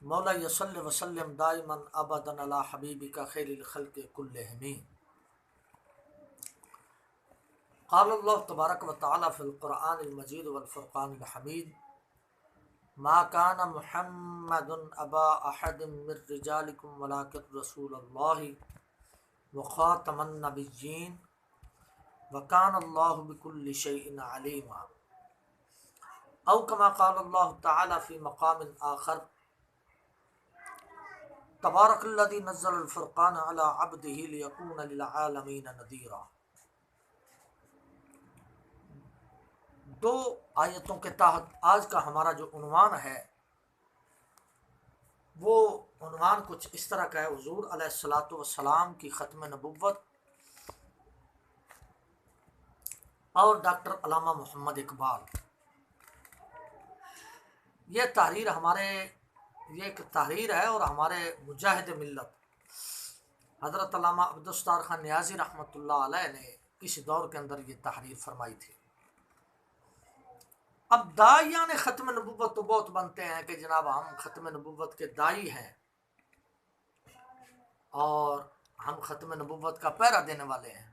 مولا یصلی وسلم دائما ابدا علی حبیبک خیر الخلق کلہم۔ قال اللہ تبارک و تعالی فی القرآن المجید والفرقان الحمید ما کان محمد ابا احد من رجالکم ولکن رسول اللہ وخاتم النبیین وکان اللہ بکل شیء علیما، او کما قال اللہ تعالی فی مقام آخر تبارک الذی نزل الفرقان علی عبدہ لیکون للعالمین نذیرا۔ دو آیتوں کے تحت آج کا ہمارا جو عنوان ہے وہ عنوان کچھ اس طرح کا ہے: حضور علیہ الصلاۃ والسلام کی ختم نبوت اور ڈاکٹر علامہ محمد اقبال۔ یہ تحریر یہ ایک تحریر ہے اور ہمارے مجاہد ملت حضرت علامہ عبدالستار خان نیازی رحمۃ اللہ علیہ نے کسی دور کے اندر یہ تحریر فرمائی تھی۔ اب داعیان ختم نبوت تو بہت بنتے ہیں کہ جناب ہم ختم نبوت کے داعی ہیں اور ہم ختم نبوت کا پہرا دینے والے ہیں،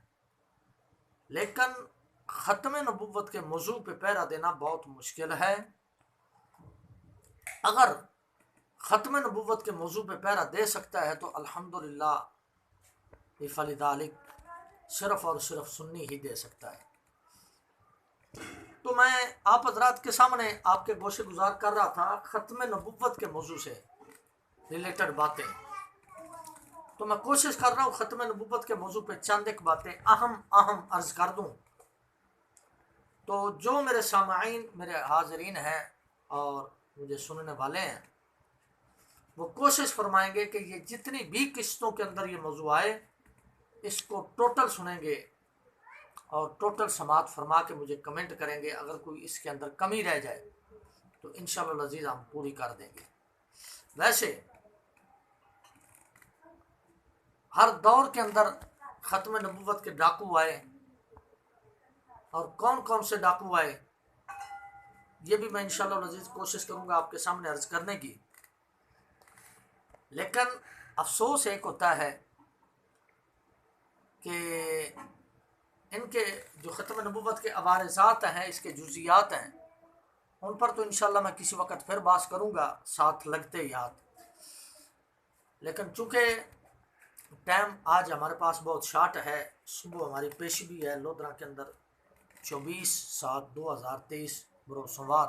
لیکن ختم نبوت کے موضوع پہ پہرا دینا بہت مشکل ہے۔ اگر ختم نبوت کے موضوع پہ پہرا دے سکتا ہے تو الحمدللہ فلذلک صرف اور صرف سنی ہی دے سکتا ہے۔ تو میں آپ حضرات کے سامنے آپ کے گوشے گزار کر رہا تھا ختم نبوت کے موضوع سے ریلیٹڈ باتیں، تو میں کوشش کر رہا ہوں ختم نبوت کے موضوع پہ چند ایک باتیں اہم عرض کر دوں، تو جو میرے سامعین میرے حاضرین ہیں اور مجھے سننے والے ہیں وہ کوشش فرمائیں گے کہ یہ جتنی بھی قسطوں کے اندر یہ موضوع آئے اس کو ٹوٹل سنیں گے اور ٹوٹل سماعت فرما کے مجھے کمنٹ کریں گے۔ اگر کوئی اس کے اندر کمی رہ جائے تو انشاءاللہ العزیز ہم پوری کر دیں گے۔ ویسے ہر دور کے اندر ختم نبوت کے ڈاکو آئے اور کون کون سے ڈاکو آئے یہ بھی میں انشاءاللہ العزیز کوشش کروں گا آپ کے سامنے عرض کرنے کی، لیکن افسوس ایک ہوتا ہے کہ ان کے جو ختم نبوت کے عوارضات ہیں، اس کے جزیات ہیں، ان پر تو انشاءاللہ میں کسی وقت پھر بات کروں گا ساتھ لگتے یاد، لیکن چونکہ ٹائم آج ہمارے پاس بہت شارٹ ہے، صبح ہماری پیشی بھی ہے لودھرا کے اندر 24/7/2023 بروز سوموار۔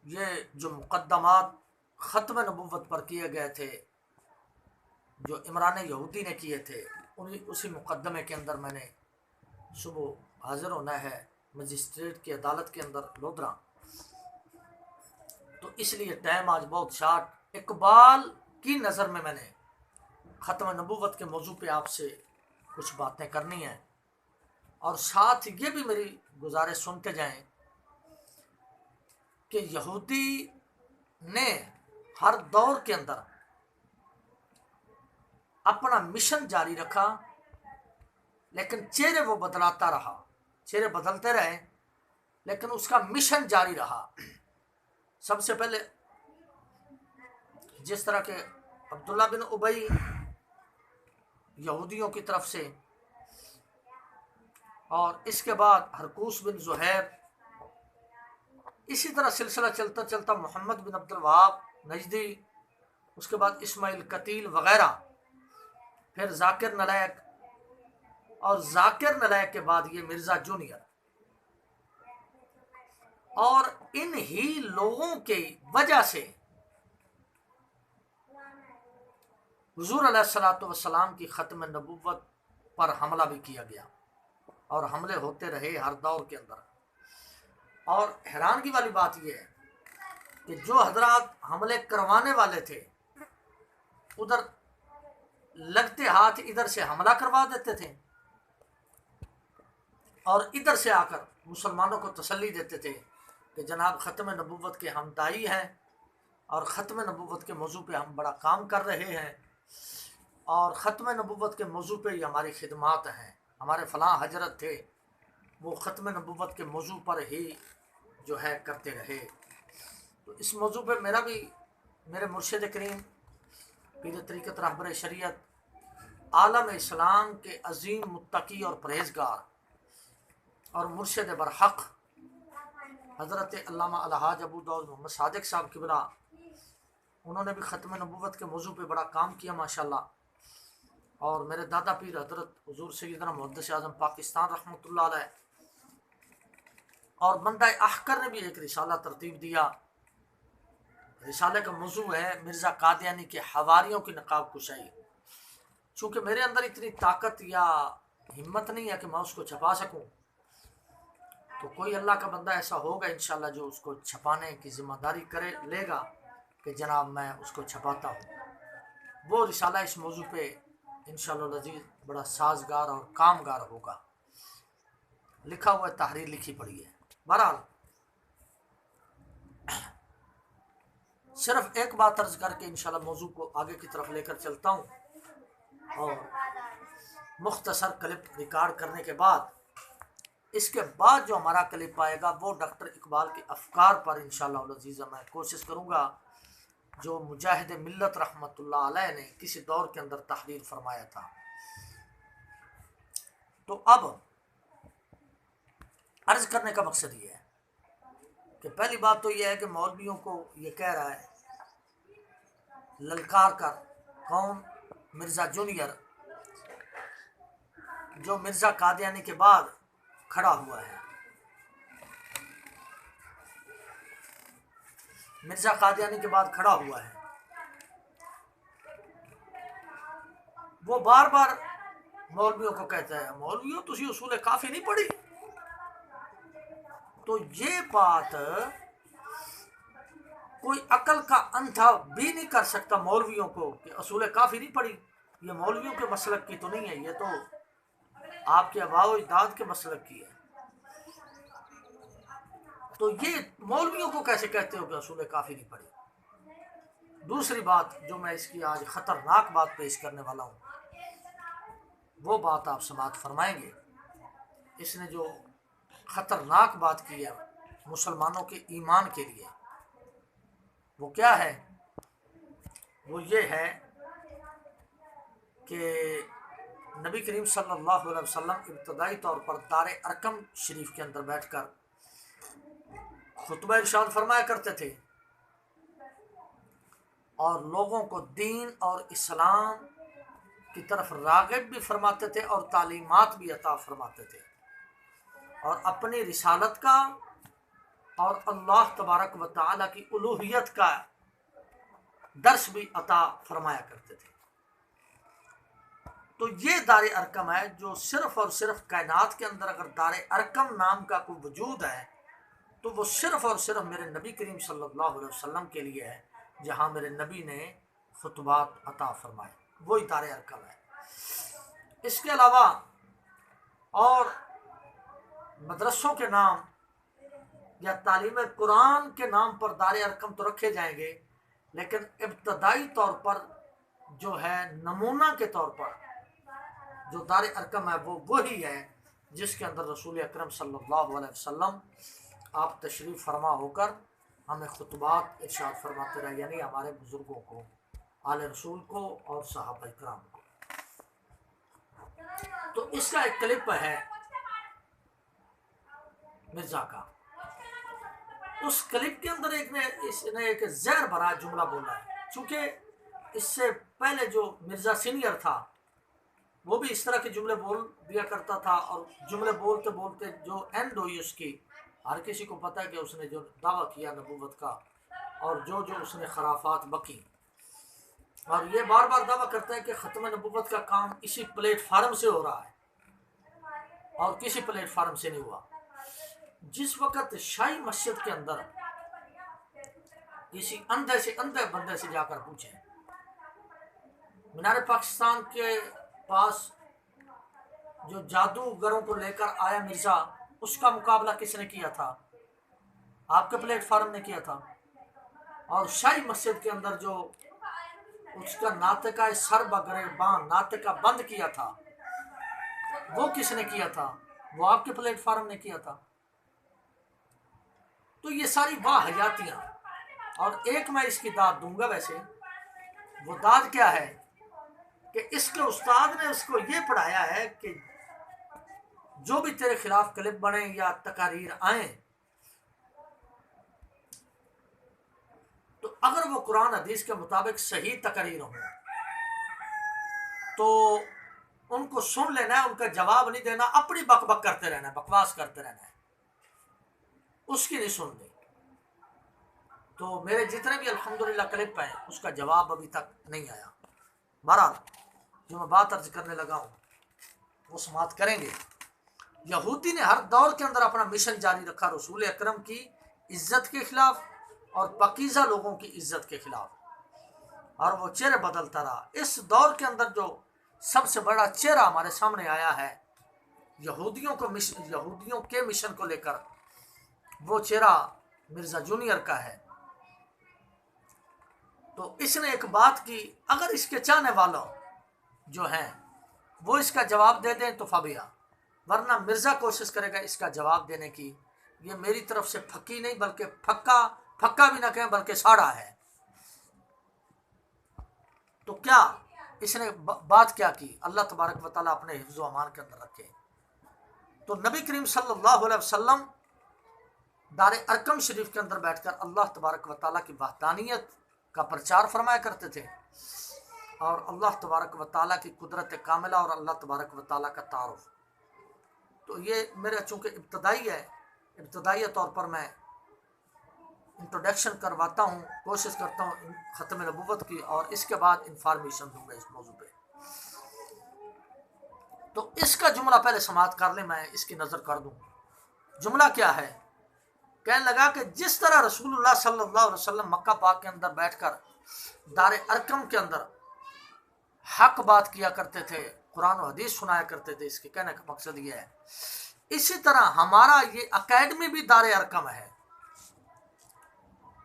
یہ جو مقدمات ختم نبوت پر کیے گئے تھے جو عمران یہودی نے کیے تھے، اسی مقدمے کے اندر میں نے صبح حاضر ہونا ہے مجسٹریٹ کی عدالت کے اندر لودھرا، تو اس لیے ٹائم آج بہت شارٹ۔ اقبال کی نظر میں نے ختم نبوت کے موضوع پہ آپ سے کچھ باتیں کرنی ہیں، اور ساتھ یہ بھی میری گزارش سنتے جائیں کہ یہودی نے ہر دور کے اندر اپنا مشن جاری رکھا، لیکن چہرے وہ بدلاتا رہا، چہرے بدلتے رہے لیکن اس کا مشن جاری رہا۔ سب سے پہلے جس طرح کہ عبداللہ بن ابی یہودیوں کی طرف سے، اور اس کے بعد ہرقوس بن زہیر، اسی طرح سلسلہ چلتا چلتا محمد بن عبد الوہاب نجدی، اس کے بعد اسماعیل قتیل وغیرہ، پھر ذاکر نلیک، اور ذاکر نلیک کے بعد یہ مرزا جونیئر، اور ان ہی لوگوں کی وجہ سے حضور علیہ الصلاۃ والسلام کی ختم نبوت پر حملہ بھی کیا گیا اور حملے ہوتے رہے ہر دور کے اندر۔ اور حیرانگی والی بات یہ ہے کہ جو حضرات حملے کروانے والے تھے ادھر لگتے ہاتھ ادھر سے حملہ کروا دیتے تھے اور ادھر سے آ کر مسلمانوں کو تسلی دیتے تھے کہ جناب ختم نبوت کے ہم داعی ہیں اور ختم نبوت کے موضوع پہ ہم بڑا کام کر رہے ہیں، اور ختم نبوت کے موضوع پہ ہی ہماری خدمات ہیں، ہمارے فلاں حضرت تھے وہ ختم نبوت کے موضوع پر ہی جو ہے کرتے رہے۔ تو تو اس موضوع پہ میرے مرشد کریم پیر طریقت رہبر شریعت عالم اسلام کے عظیم متقی اور پرہیزگار اور مرشد برحق حضرت علامہ الحاج ابو داؤد محمد صادق صاحب قبلہ، انہوں نے بھی ختم نبوت کے موضوع پہ بڑا کام کیا ماشاءاللہ. اور میرے دادا پیر حضرت حضور سیدنا محدث اعظم پاکستان رحمۃ اللہ علیہ اور بندہ احکر نے بھی ایک رسالہ ترتیب دیا. رسالے کا موضوع ہے مرزا قادیانی کے حواریوں کی نقاب کشائی. چونکہ میرے اندر اتنی طاقت یا ہمت نہیں ہے کہ میں اس کو چھپا سکوں، تو کوئی اللہ کا بندہ ایسا ہوگا انشاءاللہ جو اس کو چھپانے کی ذمہ داری لے گا کہ جناب میں اس کو چھپاتا ہوں. وہ رسالہ اس موضوع پہ انشاءاللہ العزیز بڑا سازگار اور کامگار ہوگا. لکھا ہوا ہے، تحریر لکھی پڑی ہے. بہرحال صرف ایک بات عرض کر کے انشاءاللہ موضوع کو آگے کی طرف لے کر چلتا ہوں، اور مختصر کلپ ریکارڈ کرنے کے بعد اس کے بعد جو ہمارا کلپ آئے گا وہ ڈاکٹر اقبال کے افکار پر انشاءاللہ العزیز میں کوشش کروں گا جو مجاہد ملت رحمۃ اللہ علیہ نے کسی دور کے اندر تحریر فرمایا تھا. تو اب عرض کرنے کا مقصد یہ ہے کہ پہلی بات تو یہ ہے کہ مولویوں کو یہ کہہ رہا ہے للکار کر، کون؟ مرزا جونیئر، جو مرزا قادیانی کے بعد کھڑا ہوا ہے. مرزا قادیانی کے بعد کھڑا ہوا ہے، وہ بار بار مولویوں کو کہتا ہے مولویوں تسی اصول کافی نہیں پڑھی. تو یہ بات کوئی عقل کا اندھا بھی نہیں کر سکتا مولویوں کو کہ اصول کافی نہیں پڑھی. یہ مولویوں کے مسلک کی تو نہیں ہے، یہ تو آپ کے آباء و اجداد کے مسلک کی ہے. تو یہ مولویوں کو کیسے کہتے ہو کہ اصول کافی نہیں پڑھی؟ دوسری بات جو میں اس کی آج خطرناک بات پیش کرنے والا ہوں، وہ بات آپ سماعت فرمائیں گے. اس نے جو خطرناک بات کی ہے مسلمانوں کے ایمان کے لیے، وہ کیا ہے؟ وہ یہ ہے کہ نبی کریم صلی اللہ علیہ وسلم ابتدائی طور پر دار ارقم شریف کے اندر بیٹھ کر خطبہ ارشاد فرمایا کرتے تھے اور لوگوں کو دین اور اسلام کی طرف راغب بھی فرماتے تھے اور تعلیمات بھی عطا فرماتے تھے، اور اپنی رسالت کا اور اللہ تبارک و تعالیٰ کی الوہیت کا درس بھی عطا فرمایا کرتے تھے. تو یہ دار ارقم ہے جو صرف اور صرف کائنات کے اندر اگر دار ارقم نام کا کوئی وجود ہے تو وہ صرف اور صرف میرے نبی کریم صلی اللہ علیہ وسلم کے لیے ہے، جہاں میرے نبی نے خطبات عطا فرمائے، وہی دار ارقم ہے. اس کے علاوہ اور مدرسوں کے نام یا تعلیم قرآن کے نام پر دار ارقم تو رکھے جائیں گے، لیکن ابتدائی طور پر جو ہے نمونہ کے طور پر جو دار ارقم ہے وہ وہی ہے جس کے اندر رسول اکرم صلی اللہ علیہ وسلم آپ تشریف فرما ہو کر ہمیں خطبات ارشاد فرماتے رہے، یعنی ہمارے بزرگوں کو، آل رسول کو اور صحابہ کرام کو. تو اس کا ایک کلپ ہے مرزا کا. اس کلپ کے اندر اس نے ایک زہر بھرا جملہ بولا ہے. چونکہ اس سے پہلے جو مرزا سینئر تھا وہ بھی اس طرح کے جملے بول دیا کرتا تھا، اور جملے بولتے بولتے جو اینڈ ہوئی اس کی، ہر کسی کو پتہ ہے کہ اس نے جو دعویٰ کیا نبوت کا اور جو اس نے خرافات بکی، اور یہ بار بار دعویٰ کرتا ہے کہ ختم نبوت کا کام اسی پلیٹ فارم سے ہو رہا ہے اور کسی پلیٹ فارم سے نہیں ہوا. جس وقت شاہی مسجد کے اندر کسی اندھے بندے سے جا کر پوچھیں مینار پاکستان کے پاس جو جادوگروں کو لے کر آیا مرزا، اس کا مقابلہ کس نے کیا تھا؟ آپ کے پلیٹ فارم نے کیا تھا. اور شاہی مسجد کے اندر جو اس کا ناطقہ سر بگریبان ناطقہ بند کیا تھا وہ کس نے کیا تھا؟ وہ آپ کے پلیٹ فارم نے کیا تھا. تو یہ ساری واہیاتیاں اور ایک میں اس کی داد دوں گا، ویسے وہ داد کیا ہے کہ اس کے استاد نے اس کو یہ پڑھایا ہے کہ جو بھی تیرے خلاف کلپ بنے یا تقاریر آئیں تو اگر وہ قرآن حدیث کے مطابق صحیح تقریر ہوں تو ان کو سن لینا ہے، ان کا جواب نہیں دینا، اپنی بک بک کرتے رہنا ہے، بکواس کرتے رہنا ہے، اس کی نہیں سننی۔ تو میرے جتنے بھی الحمدللہ کلپ ہیں اس کا جواب ابھی تک نہیں آیا۔ بہرحال جو میں بات عرض کرنے لگا ہوں وہ سماعت کریں گے۔ یہودی نے ہر دور کے اندر اپنا مشن جاری رکھا رسول اکرم کی عزت کے خلاف اور پاکیزہ لوگوں کی عزت کے خلاف، اور وہ چہرے بدلتا رہا۔ اس دور کے اندر جو سب سے بڑا چہرہ ہمارے سامنے آیا ہے یہودیوں کے مشن کو لے کر، وہ چہرہ مرزا جونیئر کا ہے۔ تو اس نے ایک بات کی، اگر اس کے چاہنے والوں جو ہیں وہ اس کا جواب دے دیں تو فبیا، ورنہ مرزا کوشش کرے گا اس کا جواب دینے کی۔ یہ میری طرف سے پھکی نہیں بلکہ پھکا بھی نہ کہیں بلکہ ساڑا ہے۔ تو کیا اس نے بات کیا کی؟ اللہ تبارک و تعالیٰ اپنے حفظ و امان کے اندر رکھے۔ تو نبی کریم صلی اللہ علیہ وسلم دار ارقم شریف کے اندر بیٹھ کر اللہ تبارک و تعالیٰ کی وحدانیت کا پرچار فرمایا کرتے تھے، اور اللہ تبارک و تعالیٰ کی قدرت کاملہ اور اللہ تبارک و تعالیٰ کا تعارف۔ تو یہ میرا چونکہ ابتدائی طور پر میں انٹروڈکشن کرواتا ہوں، کوشش کرتا ہوں ختم نبوت کی، اور اس کے بعد انفارمیشن دوں گا اس موضوع پہ۔ تو اس کا جملہ پہلے سماعت کر لیں، میں اس کی نظر کر دوں۔ جملہ کیا ہے؟ کہنے لگا کہ جس طرح رسول اللہ صلی اللہ علیہ وسلم مکہ پاک کے اندر بیٹھ کر دار ارقم کے اندر حق بات کیا کرتے تھے، قرآن و حدیث سنایا کرتے تھے، اس کے کہنے کا مقصد یہ ہے اسی طرح ہمارا یہ اکیڈمی بھی دار ارقم ہے۔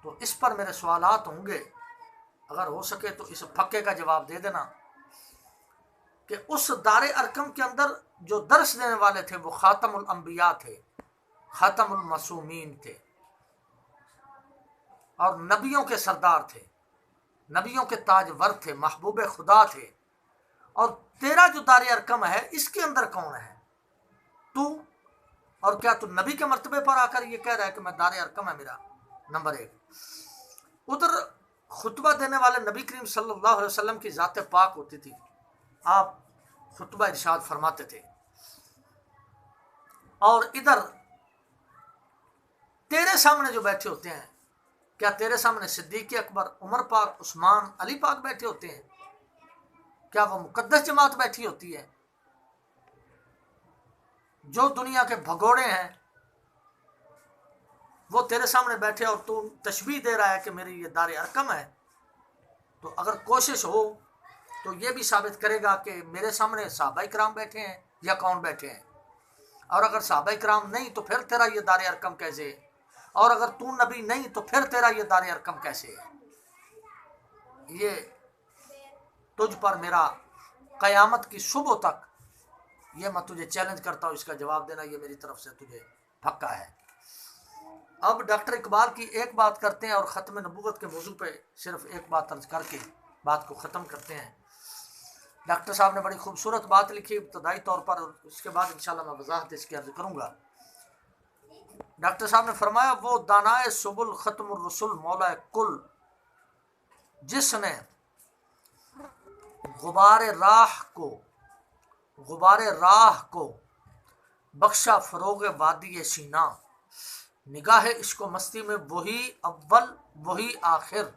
تو اس پر میرے سوالات ہوں گے، اگر ہو سکے تو اس پھکے کا جواب دے دینا کہ اس دار ارقم کے اندر جو درس دینے والے تھے وہ خاتم الانبیاء تھے، خاتم المعصومین تھے، اور نبیوں کے سردار تھے، نبیوں کے تاجور تھے، محبوب خدا تھے۔ اور تیرا جو دار ارقم ہے اس کے اندر کون ہے تو؟ اور کیا تو نبی کے مرتبے پر آ کر یہ کہہ رہا ہے کہ میں دار ارقم ہے میرا؟ نمبر ایک۔ ادھر خطبہ دینے والے نبی کریم صلی اللہ علیہ وسلم کی ذات پاک ہوتی تھی، آپ خطبہ ارشاد فرماتے تھے، اور ادھر تیرے سامنے جو بیٹھے ہوتے ہیں، کیا تیرے سامنے صدیق اکبر، عمر پاک، عثمان، علی پاک بیٹھے ہوتے ہیں؟ کیا وہ مقدس جماعت بیٹھی ہوتی ہے؟ جو دنیا کے بھگوڑے ہیں وہ تیرے سامنے بیٹھے اور تو تشبیہ دے رہا ہے کہ میری یہ دار ارقم ہے؟ تو اگر کوشش ہو تو یہ بھی ثابت کرے گا کہ میرے سامنے صحابہ کرام بیٹھے ہیں یا کون بیٹھے ہیں، اور اگر صحابہ کرام نہیں تو پھر تیرا یہ دار ارقم کیسے ہے، اور اگر تو نبی نہیں تو پھر تیرا یہ دار ارقم کیسے ہے؟ یہ تجھ پر میرا قیامت کی صبح تک یہ میں تجھے چیلنج کرتا ہوں، اس کا جواب دینا یہ میری طرف سے تجھے پکا ہے۔ اب ڈاکٹر اقبال کی ایک بات کرتے ہیں اور ختم نبوت کے موضوع پہ صرف ایک بات عرض کر کے بات کو ختم کرتے ہیں۔ ڈاکٹر صاحب نے بڑی خوبصورت بات لکھی ابتدائی طور پر، اور اس کے بعد انشاءاللہ میں وضاحت اس کی عرض کروں گا۔ ڈاکٹر صاحب نے فرمایا وہ دانائے سبل ختم الرسل مولا کل، جس نے غبار راہ کو بخشا فروغ وادی سینا، نگاہ عشق و مستی میں وہی اول وہی آخر،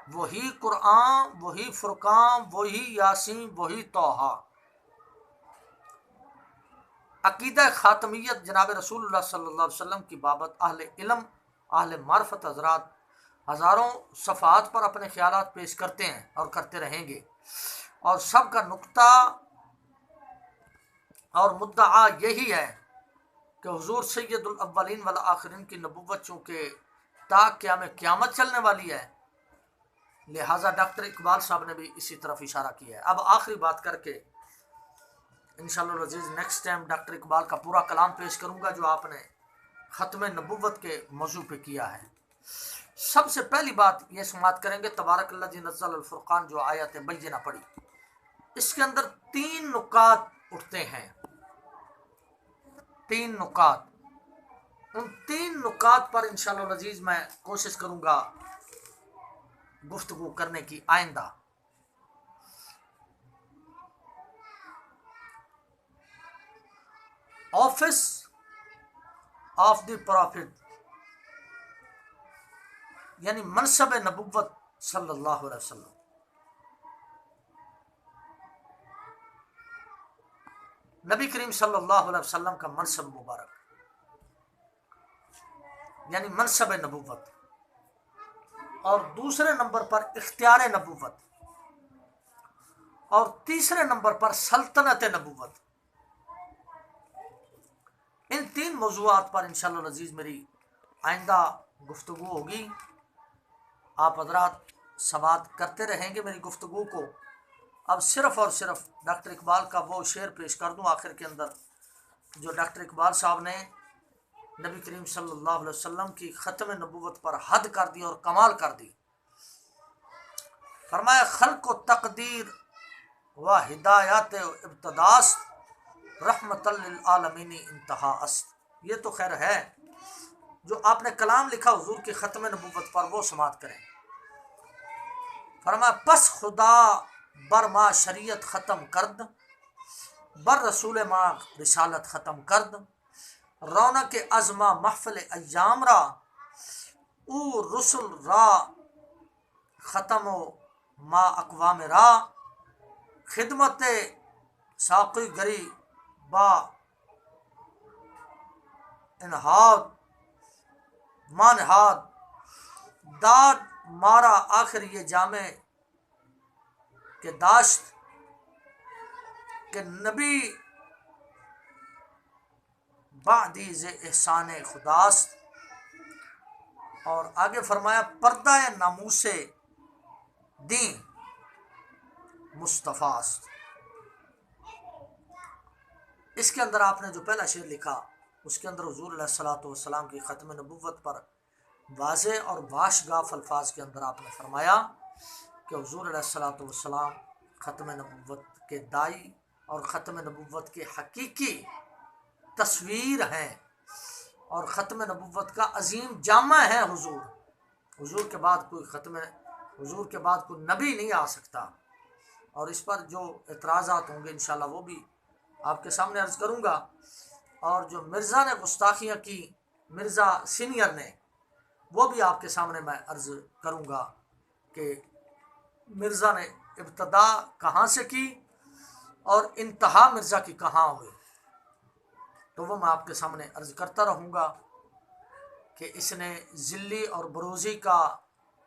وہی قرآن وہی فرقان وہی یاسین وہی توحا۔ عقیدہ خاتمیت جناب رسول اللہ صلی اللہ علیہ وسلم کی بابت اہل علم، اہل معرفت حضرات ہزاروں صفحات پر اپنے خیالات پیش کرتے ہیں اور کرتے رہیں گے، اور سب کا نقطہ اور مدعا یہی ہے کہ حضور سید الاولین والآخرین کی نبوت چونکہ تا قیامت چلنے والی ہے، لہٰذا ڈاکٹر اقبال صاحب نے بھی اسی طرف اشارہ کیا ہے۔ اب آخری بات کر کے انشاءاللہ العزیز نیکسٹ ٹائم ڈاکٹر اقبال کا پورا کلام پیش کروں گا جو آپ نے ختم نبوت کے موضوع پہ کیا ہے۔ سب سے پہلی بات یہ سماعت کریں گے تبارک اللہ جی نزل الفرقان جو آیت بینہ پڑھی، اس کے اندر 3 نکات اٹھتے ہیں، 3 نکات، ان 3 نکات پر انشاءاللہ العزیز میں کوشش کروں گا گفتگو کرنے کی آئندہ۔ آفس آف دی پرافٹ، یعنی منصب نبوت صلی اللہ علیہ وسلم، نبی کریم صلی اللہ علیہ وسلم کا منصب مبارک، یعنی منصب نبوت، اور دوسرے نمبر پر اختیار نبوت، اور تیسرے نمبر پر سلطنت نبوت۔ ان 3 موضوعات پر انشاءاللہ العزیز میری آئندہ گفتگو ہوگی۔ آپ حضرات سماعت کرتے رہیں گے میری گفتگو کو۔ اب صرف اور صرف ڈاکٹر اقبال کا وہ شعر پیش کر دوں آخر کے اندر، جو ڈاکٹر اقبال صاحب نے نبی کریم صلی اللہ علیہ وسلم کی ختم نبوت پر حد کر دی اور کمال کر دی۔ فرمایا خلق و تقدیر و ہدایات ابتداست، رحمت للعالمین انتہا است۔ یہ تو خیر ہے جو آپ نے کلام لکھا حضور کی ختم نبوت پر، وہ سماعت کریں۔ فرمایا پس خدا بر ما شریعت ختم کرد، بر رسول ما رسالت ختم کرد، رونق ازما محفل ایام را، او رسول را ختم و ما اقوام را، خدمت ساقی گری با انہاد مانہاد، داد مارا آخر یہ جامع کہ داشت، کہ نبی بعدی ز احسان خداست۔ اور آگے فرمایا پردہ ناموس دین مصطفیٰ است۔ اس کے اندر آپ نے جو پہلا شعر لکھا، اس کے اندر حضور علیہ الصلوۃ والسلام کی ختم نبوت پر واضح اور واشگاف الفاظ کے اندر آپ نے فرمایا کہ حضور علیہ الصلوۃ والسلام ختم نبوت کے دائی اور ختم نبوت کے حقیقی تصویر ہیں، اور ختم نبوت کا عظیم جامع ہے حضور۔ حضور کے بعد کوئی نبی نہیں آ سکتا۔ اور اس پر جو اعتراضات ہوں گے انشاءاللہ وہ بھی آپ کے سامنے عرض کروں گا، اور جو مرزا نے گستاخیاں کی، مرزا سینئر نے، وہ بھی آپ کے سامنے میں عرض کروں گا کہ مرزا نے ابتدا کہاں سے کی اور انتہا مرزا کی کہاں ہوئی، تو وہ میں آپ کے سامنے عرض کرتا رہوں گا کہ اس نے ذلی اور بروزی کا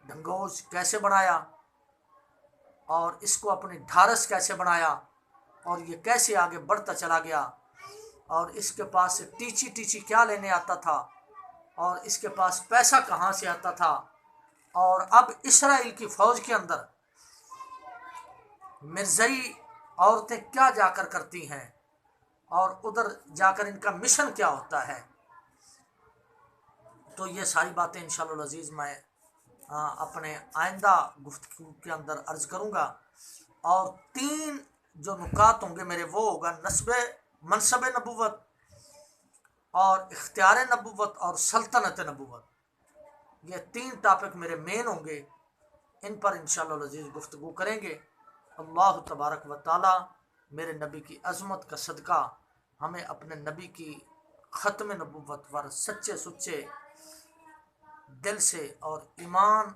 ڈھنگوز کیسے بنایا، اور اس کو اپنی ڈھارس کیسے بنایا، اور یہ کیسے آگے بڑھتا چلا گیا، اور اس کے پاس سے ٹیچی کیا لینے آتا تھا، اور اس کے پاس پیسہ کہاں سے آتا تھا، اور اب اسرائیل کی فوج کے اندر مرزائی عورتیں کیا جا کر کرتی ہیں، اور ادھر جا کر ان کا مشن کیا ہوتا ہے۔ تو یہ ساری باتیں انشاءاللہ العزیز میں اپنے آئندہ گفتگو کے اندر عرض کروں گا۔ اور 3 جو نکات ہوں گے میرے، وہ ہوگا منصب نبوت، اور اختیار نبوت، اور سلطنت نبوت۔ یہ 3 ٹاپک میرے مین ہوں گے، ان پر انشاءاللہ العزیز گفتگو کریں گے۔ اللہ تبارک و تعالی میرے نبی کی عظمت کا صدقہ ہمیں اپنے نبی کی ختم نبوت پر سچے سچے دل سے اور ایمان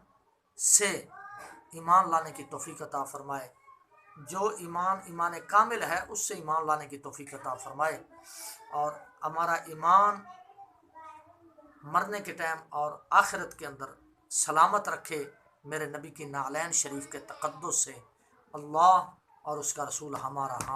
لانے کی توفیق عطا فرمائے۔ جو ایمان کامل ہے اس سے ایمان لانے کی توفیق عطا فرمائے، اور ہمارا ایمان مرنے کے ٹائم اور آخرت کے اندر سلامت رکھے میرے نبی کی نعلین شریف کے تقدس سے۔ اللہ اور اس کا رسول ہمارا